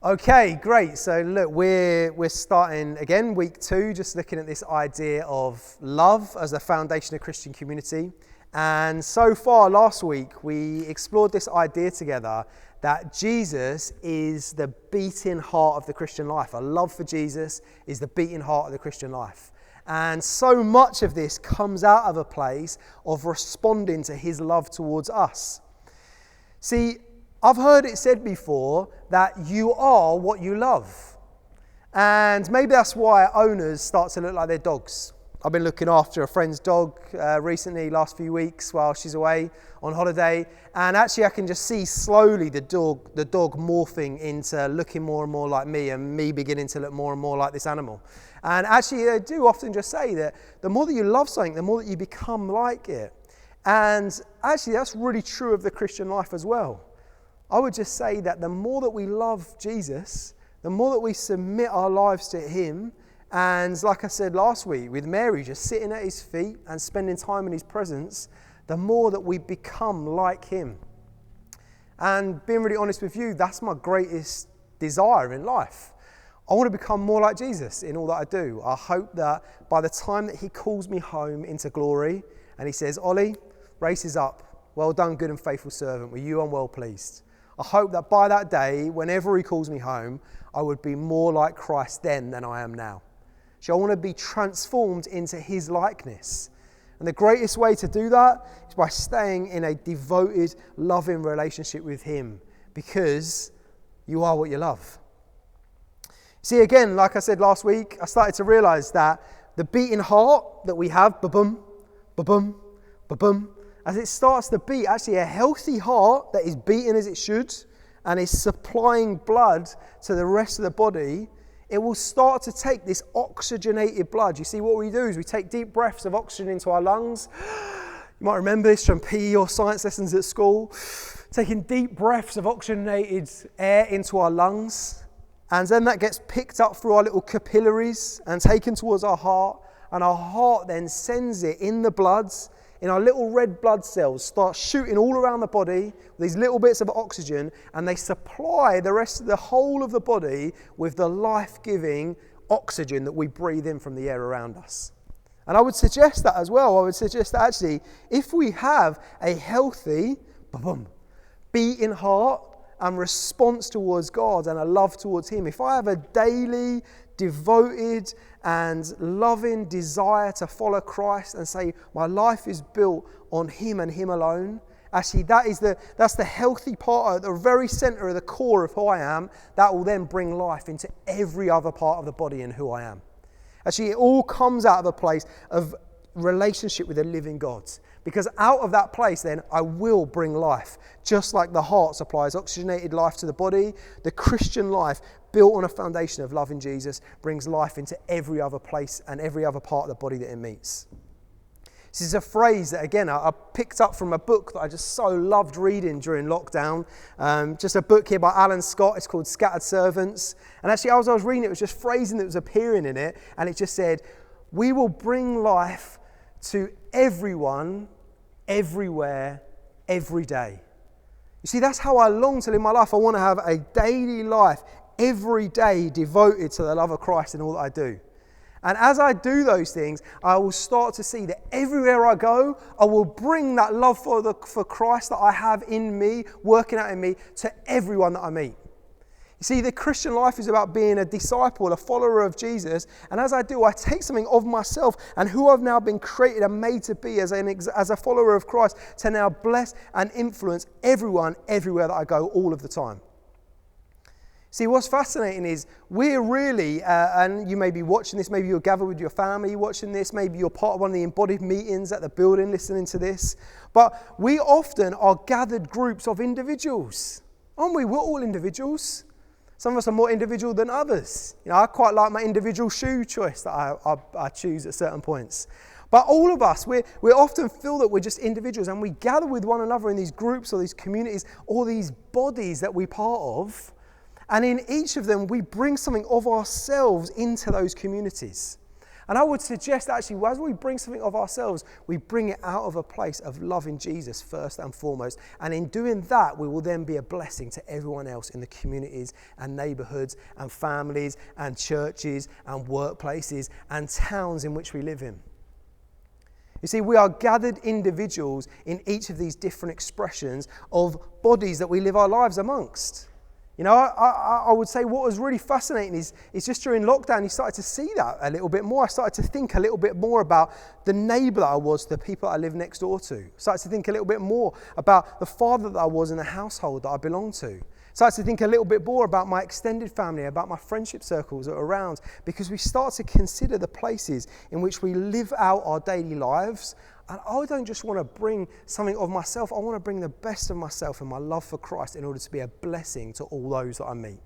Okay, great. So look, we're starting again, week 2, just looking at this idea of love as the foundation of Christian community. And so far last week, we explored this idea together that Jesus is the beating heart of the Christian life. Our love for Jesus is the beating heart of the Christian life. And so much of this comes out of a place of responding to his love towards us. See, I've heard it said before that you are what you love. And maybe that's why owners start to look like their dogs. I've been looking after a friend's dog recently, last few weeks while she's away on holiday. And actually I can just see slowly the dog morphing into looking more and more like me and me beginning to look more and more like this animal. And actually they do often just say that the more that you love something, the more that you become like it. And actually that's really true of the Christian life as well. I would just say that the more that we love Jesus, the more that we submit our lives to him, and like I said last week with Mary, just sitting at his feet and spending time in his presence, the more that we become like him. And being really honest with you, that's my greatest desire in life. I want to become more like Jesus in all that I do. I hope that by the time that he calls me home into glory and he says, Oli, race is up. Well done, good and faithful servant. Were you well pleased? I hope that by that day, whenever he calls me home, I would be more like Christ then than I am now. So I want to be transformed into his likeness. And the greatest way to do that is by staying in a devoted, loving relationship with him, because you are what you love. See, again, like I said last week, I started to realize that the beating heart that we have, ba-boom, ba-boom, ba-boom, as it starts to beat, actually a healthy heart that is beating as it should and is supplying blood to the rest of the body, it will start to take this oxygenated blood. You see, what we do is we take deep breaths of oxygen into our lungs. You might remember this from PE or science lessons at school. Taking deep breaths of oxygenated air into our lungs. And then that gets picked up through our little capillaries and taken towards our heart. And our heart then sends it in the bloods, in our little red blood cells, start shooting all around the body with these little bits of oxygen, and they supply the whole of the body with the life-giving oxygen that we breathe in from the air around us. And I would suggest that as well. I would suggest that actually, if we have a healthy beating heart and response towards God and a love towards him, if I have a daily, devoted and loving desire to follow Christ and say my life is built on him and him alone, actually that's the healthy part at the very center of the core of who I am. That will then bring life into every other part of the body and who I am. Actually, it all comes out of a place of relationship with the living God. Because out of that place then I will bring life. Just like the heart supplies oxygenated life to the body, the Christian life built on a foundation of loving Jesus brings life into every other place and every other part of the body that it meets. This is a phrase that, again, I picked up from a book that I just so loved reading during lockdown. Just a book here by Alan Scott. It's called Scattered Servants. And actually, as I was reading it, was just phrasing that was appearing in it. And it just said, we will bring life to everyone, everywhere, every day. You see, that's how I long to live my life. I want to have a daily life, every day devoted to the love of Christ in all that I do. And as I do those things, I will start to see that everywhere I go, I will bring that love for Christ that I have in me, working out in me, to everyone that I meet. You see, the Christian life is about being a disciple, a follower of Jesus. And as I do, I take something of myself and who I've now been created and made to be as a follower of Christ to now bless and influence everyone, everywhere that I go, all of the time. See, what's fascinating is we're really, and you may be watching this, maybe you're gathered with your family watching this, maybe you're part of one of the embodied meetings at the building listening to this, but we often are gathered groups of individuals, aren't we? We're all individuals. Some of us are more individual than others. You know, I quite like my individual shoe choice that I choose at certain points. But all of us, we often feel that we're just individuals and we gather with one another in these groups or these communities or these bodies that we're part of. And in each of them, we bring something of ourselves into those communities. And I would suggest actually, as we bring something of ourselves, we bring it out of a place of loving Jesus first and foremost. And in doing that, we will then be a blessing to everyone else in the communities and neighbourhoods and families and churches and workplaces and towns in which we live in. You see, we are gathered individuals in each of these different expressions of bodies that we live our lives amongst. You know, I would say what was really fascinating is just during lockdown, you started to see that a little bit more. I started to think a little bit more about the neighbour that I was to the people I live next door to. I started to think a little bit more about the father that I was in the household that I belonged to. Started to think a little bit more about my extended family, about my friendship circles that are around, because we start to consider the places in which we live out our daily lives. And I don't just want to bring something of myself, I want to bring the best of myself and my love for Christ in order to be a blessing to all those that I meet.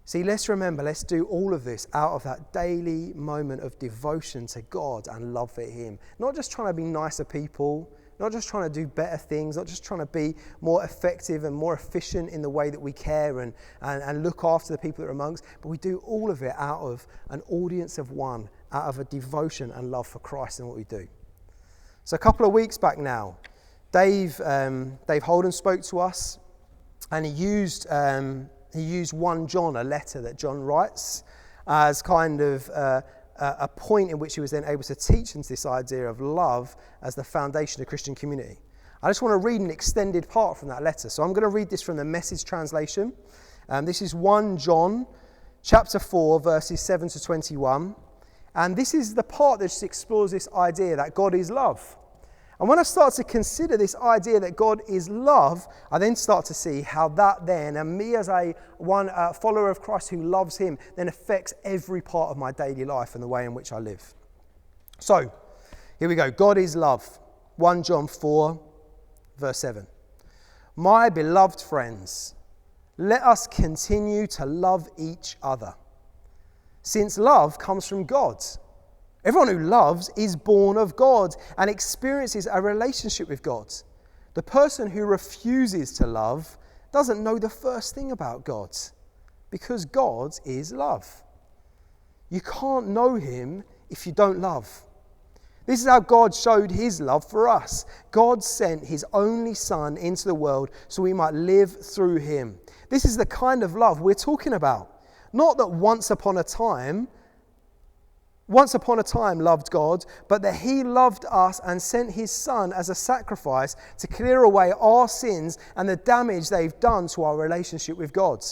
See, let's remember, let's do all of this out of that daily moment of devotion to God and love for Him. Not just trying to be nicer people, not just trying to do better things, not just trying to be more effective and more efficient in the way that we care and look after the people that are amongst, but we do all of it out of an audience of one, out of a devotion and love for Christ in what we do. So a couple of weeks back now, Dave Holden spoke to us, and he used 1 John, a letter that John writes, as kind of a point in which he was then able to teach into this idea of love as the foundation of Christian community. I just want to read an extended part from that letter. So I'm going to read this from the Message translation. This is 1 John chapter 4, verses 7 to 21. And this is the part that just explores this idea that God is love. And when I start to consider this idea that God is love, I then start to see how that then, and me as a follower of Christ who loves Him, then affects every part of my daily life and the way in which I live. So, here we go. God is love. 1 John 4, verse 7. My beloved friends, let us continue to love each other, since love comes from God. Everyone who loves is born of God and experiences a relationship with God. The person who refuses to love doesn't know the first thing about God, because God is love. You can't know Him if you don't love. This is how God showed His love for us. God sent His only Son into the world so we might live through Him. This is the kind of love we're talking about. Not that once upon a time loved God, but that He loved us and sent His Son as a sacrifice to clear away our sins and the damage they've done to our relationship with God.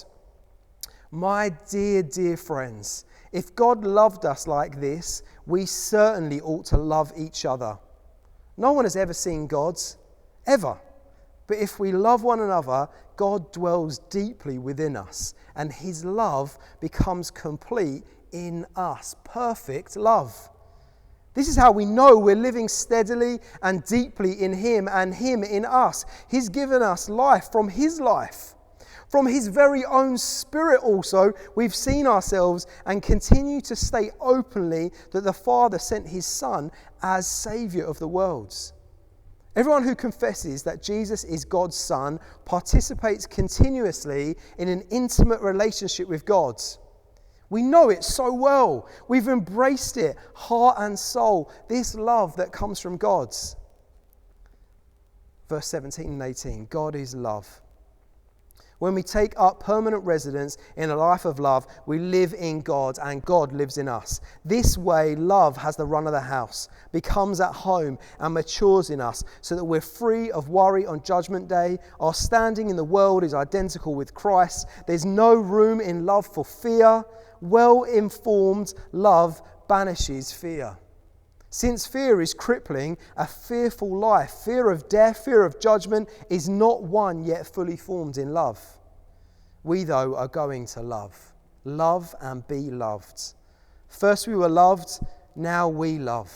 My dear, dear friends, if God loved us like this, we certainly ought to love each other. No one has ever seen God, ever. But if we love one another, God dwells deeply within us, and His love becomes complete in us. Perfect love. This is how we know we're living steadily and deeply in Him and Him in us. He's given us life from His life. From His very own Spirit also, we've seen ourselves and continue to state openly that the Father sent His Son as Saviour of the worlds. Everyone who confesses that Jesus is God's Son participates continuously in an intimate relationship with God. We know it so well. We've embraced it, heart and soul, this love that comes from God. Verse 17 and 18, God is love. When we take up permanent residence in a life of love, we live in God and God lives in us. This way, love has the run of the house, becomes at home and matures in us so that we're free of worry on Judgment Day. Our standing in the world is identical with Christ. There's no room in love for fear. Well-informed love banishes fear. Since fear is crippling, a fearful life, fear of death, fear of judgment, is not one yet fully formed in love. We, though, are going to love. Love and be loved. First we were loved, now we love.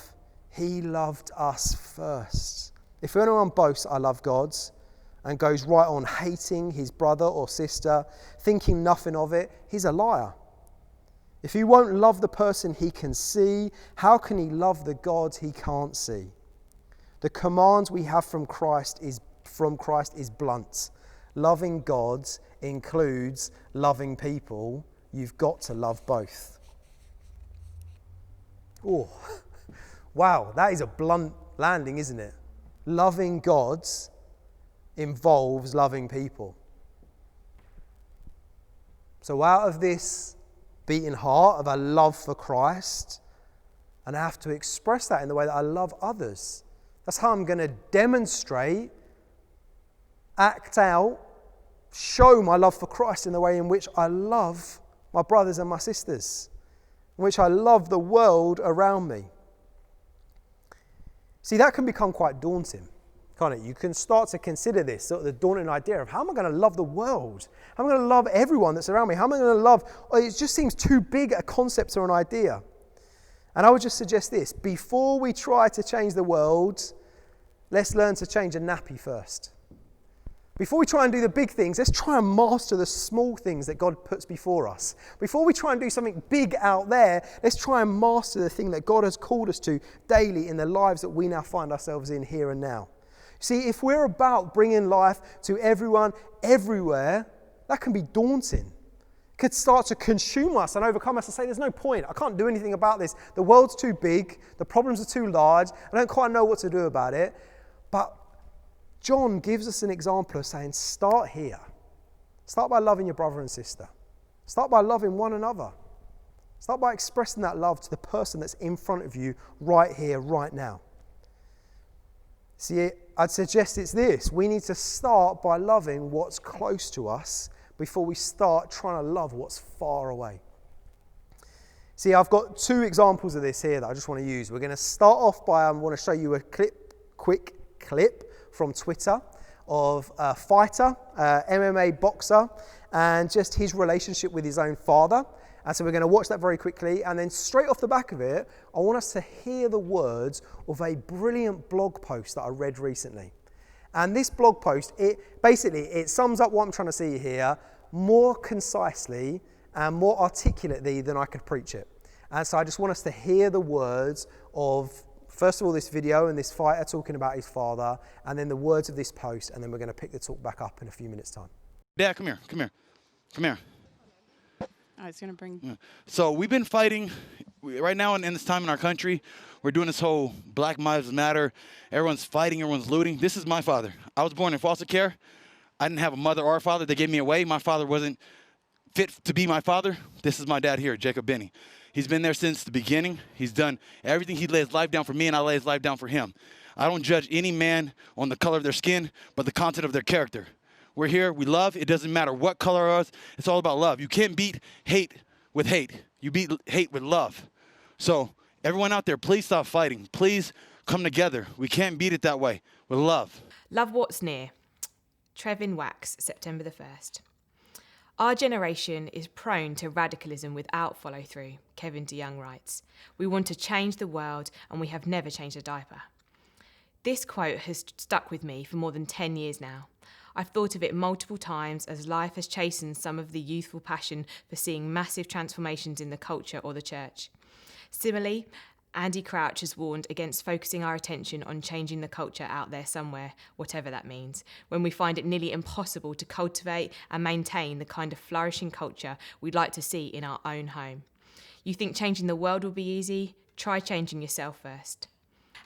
He loved us first. If anyone boasts, I love God, and goes right on hating his brother or sister, thinking nothing of it, he's a liar. If he won't love the person he can see, how can he love the God he can't see? The command we have from Christ is blunt. Loving God includes loving people. You've got to love both. Oh, wow, that is a blunt landing, isn't it? Loving God involves loving people. So out of this beating heart of a love for Christ, and I have to express that in the way that I love others. That's how I'm going to demonstrate, act out, show my love for Christ in the way in which I love my brothers and my sisters, in which I love the world around me. See, that can become quite daunting, can't it? You can start to consider this, sort of the daunting idea of how am I going to love the world? How am I going to love everyone that's around me? How am I going to love? It just seems too big a concept or an idea. And I would just suggest this: before we try to change the world, let's learn to change a nappy first. Before we try and do the big things, let's try and master the small things that God puts before us. Before we try and do something big out there, let's try and master the thing that God has called us to daily in the lives that we now find ourselves in here and now. See, if we're about bringing life to everyone, everywhere, that can be daunting. It could start to consume us and overcome us and say, there's no point. I can't do anything about this. The world's too big. The problems are too large. I don't quite know what to do about it. But John gives us an example of saying, start here. Start by loving your brother and sister. Start by loving one another. Start by expressing that love to the person that's in front of you right here, right now. See, I'd suggest it's this. We need to start by loving what's close to us before we start trying to love what's far away. See, I've got two examples of this here that I just want to use. We're going to start off by, I want to show you a quick clip from Twitter of a fighter, MMA boxer, and just his relationship with his own father. And so we're going to watch that very quickly, and then straight off the back of it, I want us to hear the words of a brilliant blog post that I read recently. And this blog post, it sums up what I'm trying to see here more concisely and more articulately than I could preach it. And so I just want us to hear the words of, first of all, this video and this fighter talking about his father, and then the words of this post, and then we're going to pick the talk back up in a few minutes' time. Dad, come here. I was going to bring... Yeah. So we've been fighting right now in this time in our country. We're doing this whole Black Lives Matter. Everyone's fighting, everyone's looting. This is my father. I was born in foster care. I didn't have a mother or a father. They gave me away. My father wasn't fit to be my father. This is my dad here, Jacob Benny. He's been there since the beginning. He's done everything. He lays his life down for me, and I lay his life down for him. I don't judge any man on the color of their skin, but the content of their character. We're here. We love. It doesn't matter what color it is. It's all about love. You can't beat hate with hate. You beat hate with love. So everyone out there, please stop fighting. Please come together. We can't beat it that way. With love. Love what's near. Trevin Wax, September the 1st. Our generation is prone to radicalism without follow-through, Kevin DeYoung writes. We want to change the world, and we have never changed a diaper. This quote has stuck with me for more than 10 years now. I've thought of it multiple times as life has chastened some of the youthful passion for seeing massive transformations in the culture or the church. Similarly, Andy Crouch has warned against focusing our attention on changing the culture out there somewhere, whatever that means, when we find it nearly impossible to cultivate and maintain the kind of flourishing culture we'd like to see in our own home. You think changing the world will be easy? Try changing yourself first.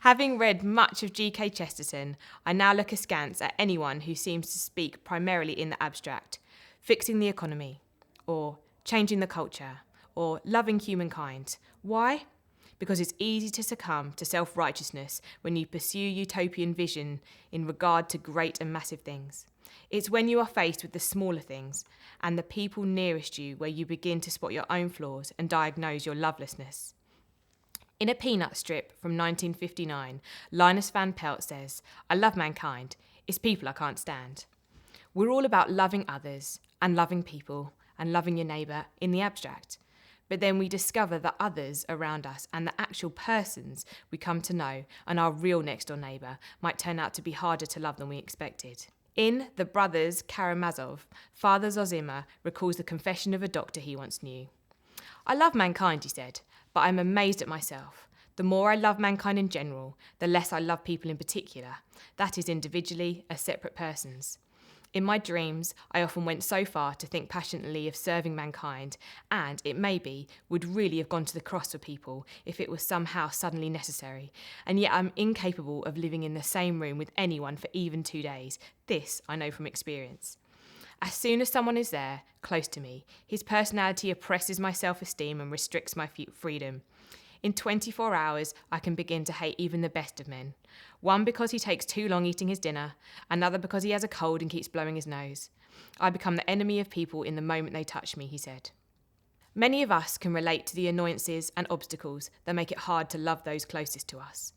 Having read much of G.K. Chesterton, I now look askance at anyone who seems to speak primarily in the abstract, fixing the economy, or changing the culture, or loving humankind. Why? Because it's easy to succumb to self-righteousness when you pursue utopian vision in regard to great and massive things. It's when you are faced with the smaller things and the people nearest you where you begin to spot your own flaws and diagnose your lovelessness. In a Peanut strip from 1959, Linus Van Pelt says, "I love mankind. It's people I can't stand." We're all about loving others and loving people and loving your neighbour in the abstract. But then we discover that others around us and the actual persons we come to know and our real next door neighbour might turn out to be harder to love than we expected. In The Brothers Karamazov, Father Zosima recalls the confession of a doctor he once knew. "I love mankind," he said, "but I'm amazed at myself. The more I love mankind in general, the less I love people in particular, that is individually, as separate persons. In my dreams, I often went so far to think passionately of serving mankind, and it maybe would really have gone to the cross for people if it was somehow suddenly necessary, and yet I'm incapable of living in the same room with anyone for even 2 days. This I know from experience. As soon as someone is there, close to me, his personality oppresses my self-esteem and restricts my freedom. In 24 hours, I can begin to hate even the best of men. One because he takes too long eating his dinner, another because he has a cold and keeps blowing his nose. I become the enemy of people in the moment they touch me, he said. Many of us can relate to the annoyances and obstacles that make it hard to love those closest to us.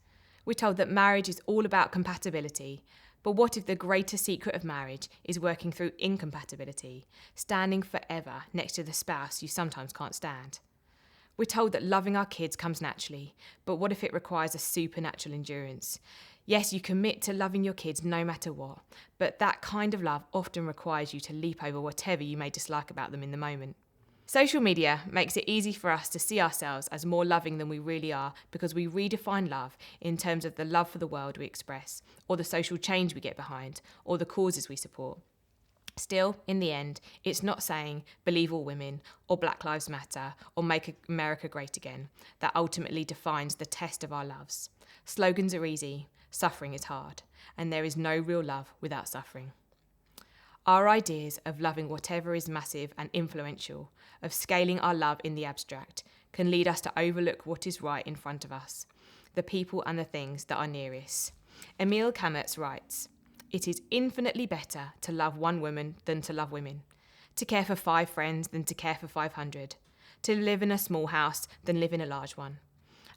We're told that marriage is all about compatibility, but what if the greatest secret of marriage is working through incompatibility, standing forever next to the spouse you sometimes can't stand? We're told that loving our kids comes naturally, but what if it requires a supernatural endurance? Yes, you commit to loving your kids no matter what, but that kind of love often requires you to leap over whatever you may dislike about them in the moment. Social media makes it easy for us to see ourselves as more loving than we really are because we redefine love in terms of the love for the world we express, or the social change we get behind, or the causes we support. Still, in the end, it's not saying believe all women, or Black Lives Matter, or make America great again that ultimately defines the test of our loves. Slogans are easy, suffering is hard, and there is no real love without suffering. Our ideas of loving whatever is massive and influential, of scaling our love in the abstract, can lead us to overlook what is right in front of us, the people and the things that are nearest. Emil Kamertz writes, "It is infinitely better to love one woman than to love women, to care for 5 friends than to care for 500, to live in a small house than live in a large one,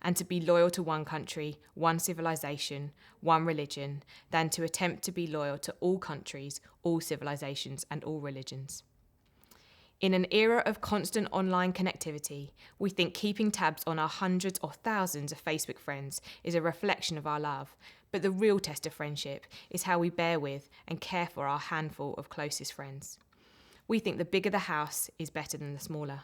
and to be loyal to one country, one civilization, one religion, than to attempt to be loyal to all countries, all civilizations, and all religions." In an era of constant online connectivity, we think keeping tabs on our hundreds or thousands of Facebook friends is a reflection of our love, but the real test of friendship is how we bear with and care for our handful of closest friends. We think the bigger the house is better than the smaller.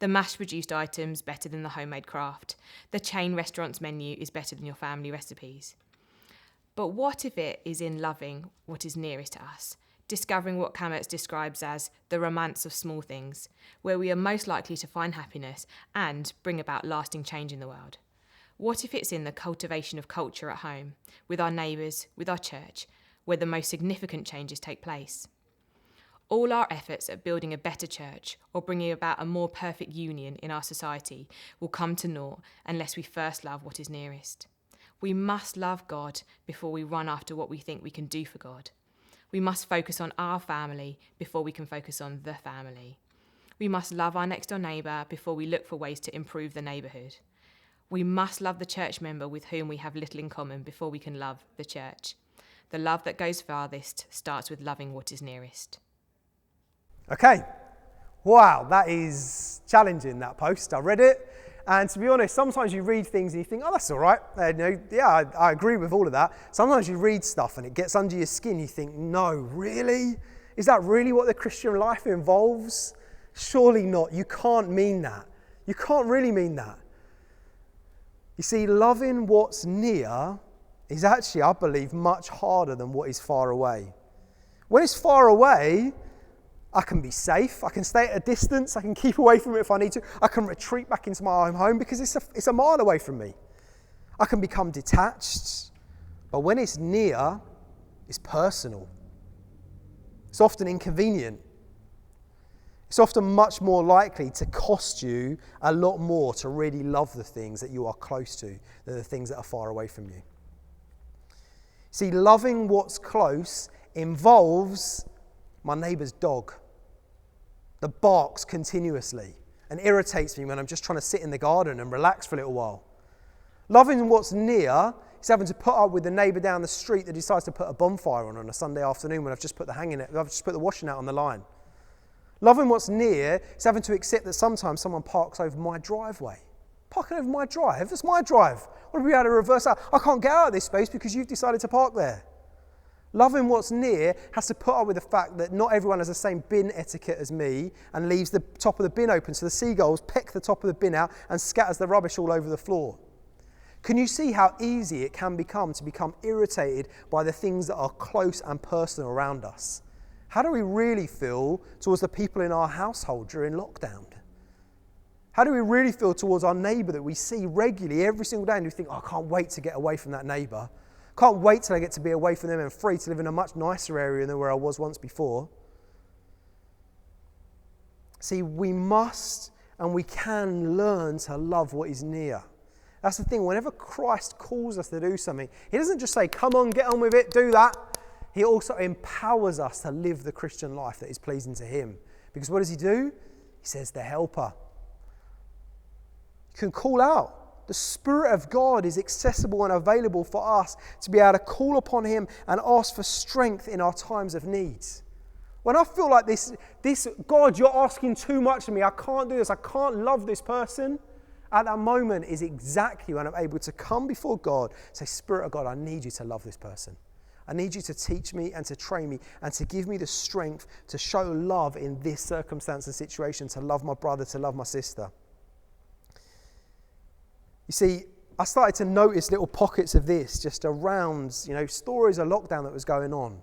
The mass-produced items better than the homemade craft. The chain restaurant's menu is better than your family recipes. But what if it is in loving what is nearest to us, discovering what Kamertz describes as the romance of small things, where we are most likely to find happiness and bring about lasting change in the world? What if it's in the cultivation of culture at home, with our neighbours, with our church, where the most significant changes take place? All our efforts at building a better church or bringing about a more perfect union in our society will come to naught unless we first love what is nearest. We must love God before we run after what we think we can do for God. We must focus on our family before we can focus on the family. We must love our next door neighbour before we look for ways to improve the neighbourhood. We must love the church member with whom we have little in common before we can love the church. The love that goes farthest starts with loving what is nearest. Okay, wow, that is challenging, that post. I read it, and to be honest, sometimes you read things and you think, oh, that's all right. I agree with all of that. Sometimes you read stuff and it gets under your skin. You think, no, really? Is that really what the Christian life involves? Surely not. You can't mean that. You can't really mean that. You see, loving what's near is actually, I believe, much harder than what is far away. When it's far away, I can be safe, I can stay at a distance, I can keep away from it if I need to, I can retreat back into my own home because it's a mile away from me. I can become detached, but when it's near, it's personal. It's often inconvenient. It's often much more likely to cost you a lot more to really love the things that you are close to than the things that are far away from you. See, loving what's close involves my neighbour's dog that barks continuously and irritates me when I'm just trying to sit in the garden and relax for a little while. Loving what's near is having to put up with the neighbour down the street that decides to put a bonfire on a Sunday afternoon when I've just put the washing out on the line. Loving what's near is having to accept that sometimes someone parks over my driveway. Parking over my drive? That's my drive. What if we had to reverse out? I can't get out of this space because you've decided to park there. Loving what's near has to put up with the fact that not everyone has the same bin etiquette as me and leaves the top of the bin open so the seagulls peck the top of the bin out and scatters the rubbish all over the floor. Can you see how easy it can become to become irritated by the things that are close and personal around us? How do we really feel towards the people in our household during lockdown? How do we really feel towards our neighbour that we see regularly every single day and we think, oh, I can't wait to get away from that neighbour. Can't wait till I get to be away from them and free to live in a much nicer area than where I was once before. See, we must and we can learn to love what is near. That's the thing. Whenever Christ calls us to do something, he doesn't just say, come on, get on with it, do that. He also empowers us to live the Christian life that is pleasing to him. Because what does he do? He says, the helper. You can call out. The Spirit of God is accessible and available for us to be able to call upon him and ask for strength in our times of need. When I feel like this, God, you're asking too much of me. I can't do this. I can't love this person. At that moment is exactly when I'm able to come before God, say, Spirit of God, I need you to love this person. I need you to teach me and to train me and to give me the strength to show love in this circumstance and situation, to love my brother, to love my sister. You see, I started to notice little pockets of this just around, stories of lockdown that was going on.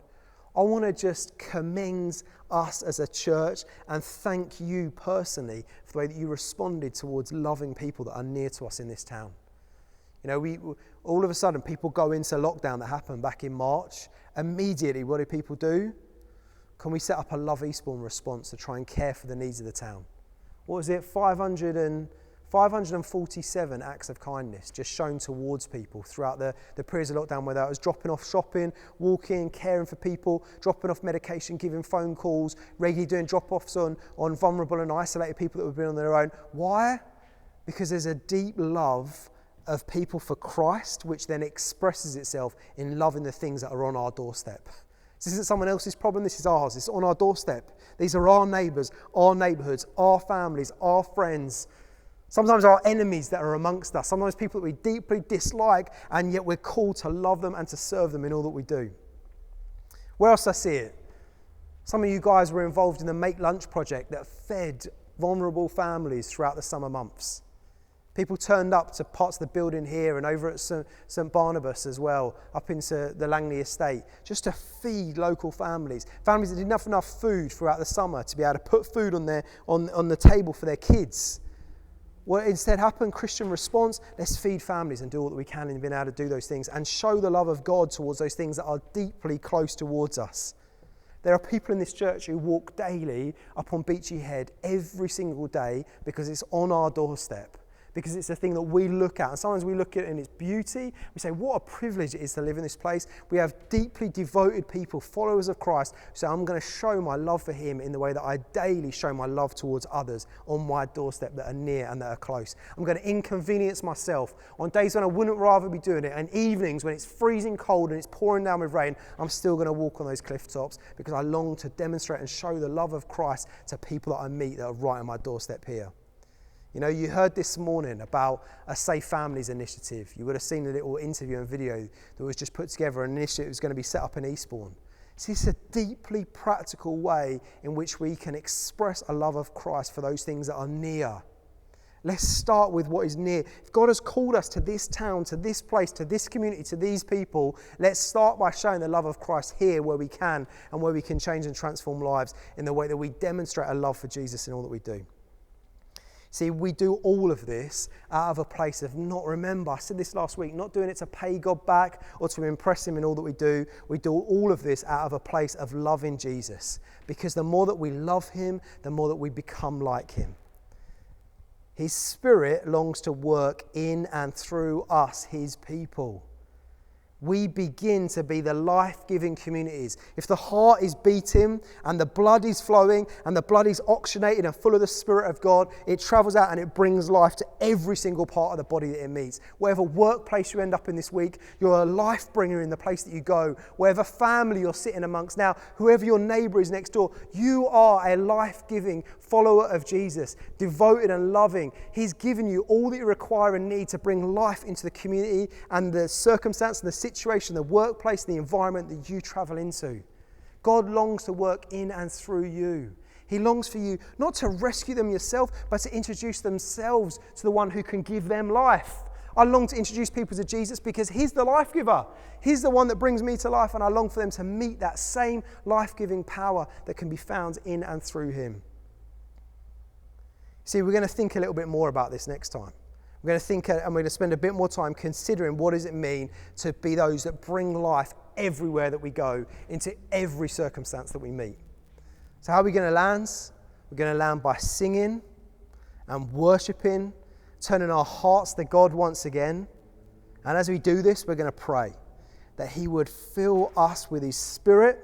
I want to just commend us as a church and thank you personally for the way that you responded towards loving people that are near to us in this town. We all of a sudden people go into lockdown that happened back in March. Immediately, what do people do? Can we set up a Love Eastbourne response to try and care for the needs of the town? What was it? 547 acts of kindness just shown towards people throughout the periods of lockdown, whether it was dropping off shopping, walking, caring for people, dropping off medication, giving phone calls, regularly doing drop-offs on vulnerable and isolated people that have been on their own. Why? Because there's a deep love of people for Christ, which then expresses itself in loving the things that are on our doorstep. This isn't someone else's problem, this is ours. It's on our doorstep. These are our neighbours, our neighbourhoods, our families, our friends. Sometimes our enemies that are amongst us, sometimes people that we deeply dislike, and yet we're called to love them and to serve them in all that we do. Where else do I see it? Some of you guys were involved in the Make Lunch project that fed vulnerable families throughout the summer months. People turned up to parts of the building here and over at St Barnabas as well, up into the Langley estate, just to feed local families that didn't have enough food throughout the summer to be able to put food on the table for their kids. What instead happened, Christian response, let's feed families and do all that we can in being able to do those things and show the love of God towards those things that are deeply close towards us. There are people in this church who walk daily up on Beachy Head every single day because it's on our doorstep. Because it's a thing that we look at. And sometimes we look at it in its beauty. We say, what a privilege it is to live in this place. We have deeply devoted people, followers of Christ. So I'm going to show my love for him in the way that I daily show my love towards others on my doorstep that are near and that are close. I'm going to inconvenience myself on days when I wouldn't rather be doing it. And evenings when it's freezing cold and it's pouring down with rain, I'm still going to walk on those cliff tops because I long to demonstrate and show the love of Christ to people that I meet that are right on my doorstep here. You heard this morning about a Safe Families initiative. You would have seen a little interview and video that was just put together, an initiative that was going to be set up in Eastbourne. See, it's a deeply practical way in which we can express a love of Christ for those things that are near. Let's start with what is near. If God has called us to this town, to this place, to this community, to these people, let's start by showing the love of Christ here where we can and where we can change and transform lives in the way that we demonstrate a love for Jesus in all that we do. See, we do all of this out of a place of I said this last week, not doing it to pay God back or to impress him in all that we do. We do all of this out of a place of loving Jesus. Because the more that we love him, the more that we become like him. His Spirit longs to work in and through us, his people. We begin to be the life-giving communities. If the heart is beating and the blood is flowing and the blood is oxygenated and full of the Spirit of God, it travels out and it brings life to every single part of the body that it meets. Whatever workplace you end up in this week, you're a life bringer in the place that you go. Whatever family you're sitting amongst now, whoever your neighbour is next door, you are a life-giving follower of Jesus, devoted and loving. He's given you all that you require and need to bring life into the community and the circumstance and the situation, the workplace, the environment that you travel into. God longs to work in and through you. He longs for you not to rescue them yourself, but to introduce themselves to the one who can give them life. I long to introduce people to Jesus because he's the life giver. He's the one that brings me to life, and I long for them to meet that same life-giving power that can be found in and through him. See, we're going to think a little bit more about this next time. We're going to think and we're going to spend a bit more time considering what does it mean to be those that bring life everywhere that we go, into every circumstance that we meet. So how are we going to land? We're going to land by singing and worshipping, turning our hearts to God once again. And as we do this, we're going to pray that he would fill us with his Spirit,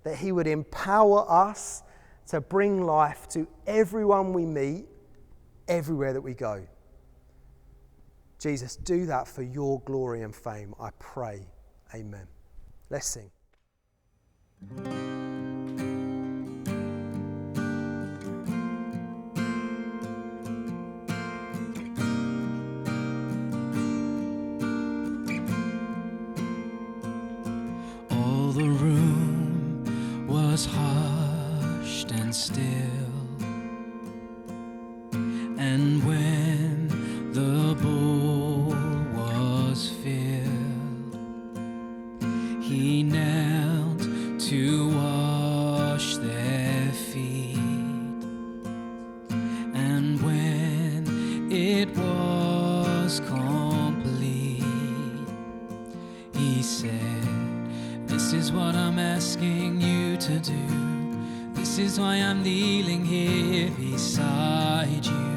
that he would empower us to bring life to everyone we meet, everywhere that we go. Jesus, do that for your glory and fame, I pray. Amen. Let's sing. All the room was hushed and still, and when the bowl was filled, he knelt to wash their feet. And when it was complete, he said, "This is what I'm asking you to do. This is why I'm kneeling here beside you.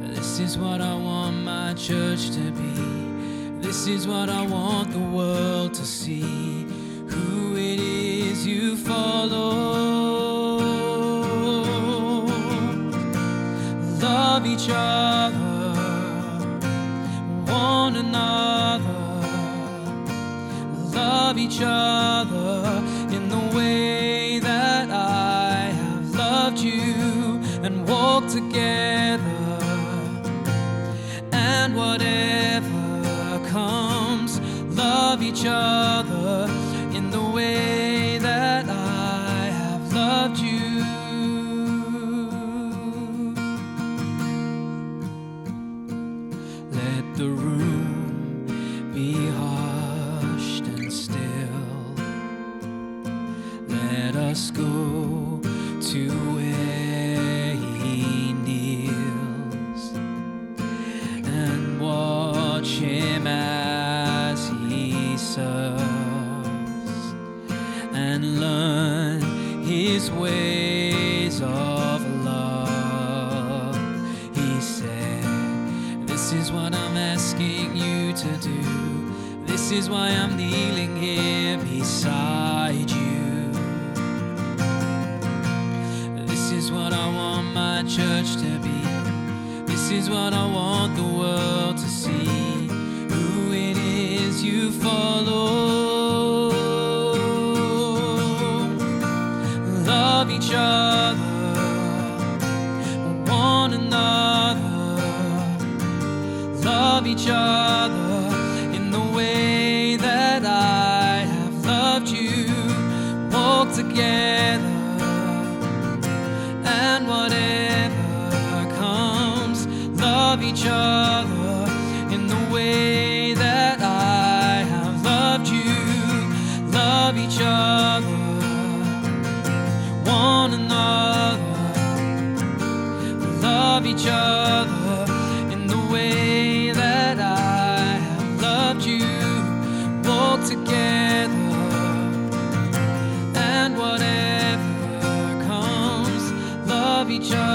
This is what I want my church to be. This is what I want the world to see. Who it is you follow. Love each other, one another. Love each other in the way that I have loved you, and walk together. And whatever comes, love each other in the way that I have loved you. Let the room be hushed and still. Let us go to where he kneels and watch him as he serves, and learn his ways of love. He said, "This is what I'm asking you to do. This is why I'm kneeling here beside you. This is what I want my church to be. This is what I want the world to see. Who it is you follow. Love each other, one another. Love each other in the way that I have loved you. Walk together, and whatever comes, love each other in the way that I have loved you. Love each other, one another. Love each other in the way that I have loved you. Walk together, and whatever comes, love each other.